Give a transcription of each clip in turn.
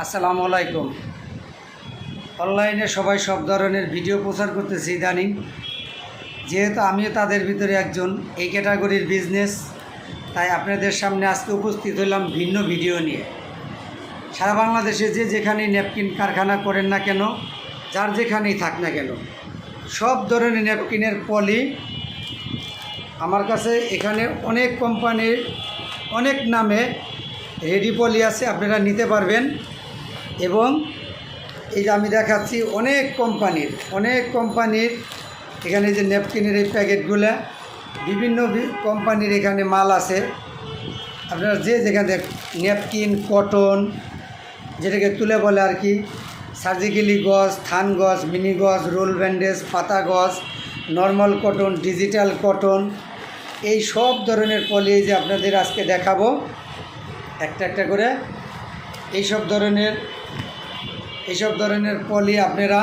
আসসালামু আলাইকুম। অনলাইনে সবাই সব ধরনের ভিডিও প্রচার করতেছে ইদানিং, যেহেতু আমিও তাদের ভিতরে একজন, এই ক্যাটাগরির বিজনেস, তাই আপনাদের সামনে আজকে উপস্থিত হলাম ভিন্ন ভিডিও নিয়ে। সারা বাংলাদেশে যে যেখানেই ন্যাপকিন কারখানা করেন না কেন, যার যেখানেই থাক না কেন, সব ধরনের ন্যাপকিনের পলি আমার কাছে এখানে অনেক কোম্পানির অনেক নামে রেডি পলি আছে, আপনারা নিতে পারবেন। এবং এই যে আমি দেখাচ্ছি অনেক কোম্পানির এখানে যে ন্যাপকিনের এই প্যাকেটগুলো, বিভিন্ন কোম্পানির এখানে মাল আছে। আপনারা যে যেখানে ন্যাপকিন, কটন যেটাকে তুলে বলে আর কি, সার্জিক্যালি গজ, থান গজ, মিনি গজ, রোল ব্যান্ডেজ, পাতা গজ, নর্মাল কটন, ডিজিটাল কটন, এই সব ধরনের পলি যে আপনাদের আজকে দেখাবো একটা একটা করে। এইসব ধরনের পলি আপনারা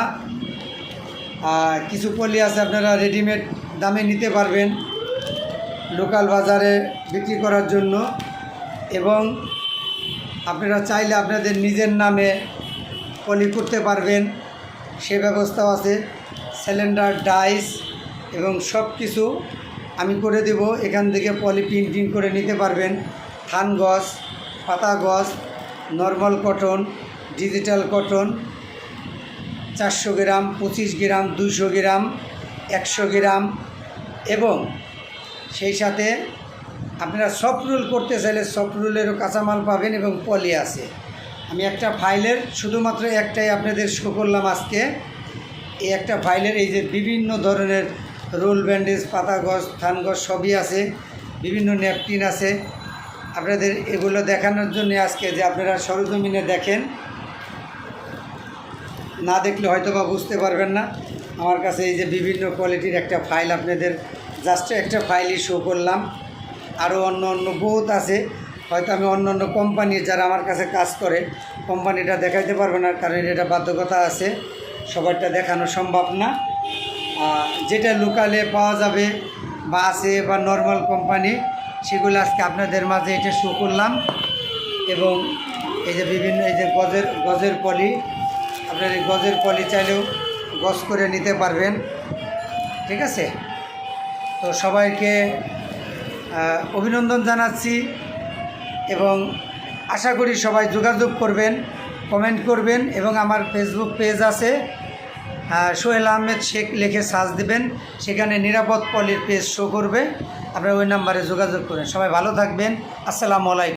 কিছু পলি আছে আপনারা রেডিমেড দামে নিতে পারবেন লোকাল বাজারে বিক্রি করার জন্য, এবং আপনারা চাইলে আপনাদের নিজের নামে পলি করতে পারবেন, সে ব্যবস্থাও আছে। সিলিন্ডার, ডাইস এবং সব কিছু আমি করে দেব। এখান থেকে পলি প্রিন্টিং করে নিতে পারবেন। থান গজ, পাতা গজ, নর্মাল কটন, ডিজিটাল কটন, 400 গ্রাম, 25 গ্রাম, 200 গ্রাম, 100 গ্রাম, এবং সেই সাথে আপনারা সফট রোল করতে চাইলে সফট রোলেরও কাঁচামাল পাবেন এবং পলি আছে। আমি একটা ফাইলের শুধুমাত্র একটাই আপনাদের শো করলাম আজকে। এই একটা ফাইলের এই যে বিভিন্ন ধরনের রোল ব্যান্ডেজ, পাতা গজ, থান গজ সবই আছে, বিভিন্ন ন্যাপকিন আছে। আপনাদের এগুলো দেখানোর জন্য আজকে, যে আপনারা সরজমিনে দেখেন, না দেখলে হয়তো বা বুঝতে পারবেন না। আমার কাছে এই যে বিভিন্ন কোয়ালিটির একটা ফাইল, আপনাদের জাস্ট একটা ফাইলই শো করলাম। আরও অন্য বহুত আছে, হয়তো আমি অন্য কোম্পানির যারা আমার কাছে কাজ করে কোম্পানিটা দেখাইতে পারবো না, কারণ এটা বাধ্যকতা আছে, সবারটা দেখানো সম্ভব না। যেটা লোকালে পাওয়া যাবে বা আছে বা নর্মাল কোম্পানি, সেগুলো আজকে আপনাদের মাঝে এটা শো করলাম। এবং এই যে বিভিন্ন এই যে গজের পলি, আপনার এই গজের পলি চাইলেও গজ করে নিতে পারবেন, ঠিক আছে। তো সবাইকে অভিনন্দন জানাচ্ছি, এবং আশা করি সবাই যোগাযোগ করবেন, কমেন্ট করবেন, এবং আমার ফেসবুক পেজ আছে সোহেল আহমেদ শেখ লিখে সার্চ দেবেন, সেখানে নিরাপদ পলির পেজ শো করবে। আপনারা ওই নাম্বারে যোগাযোগ করেন। সবাই ভালো থাকবেন। আসসালামু আলাইকুম।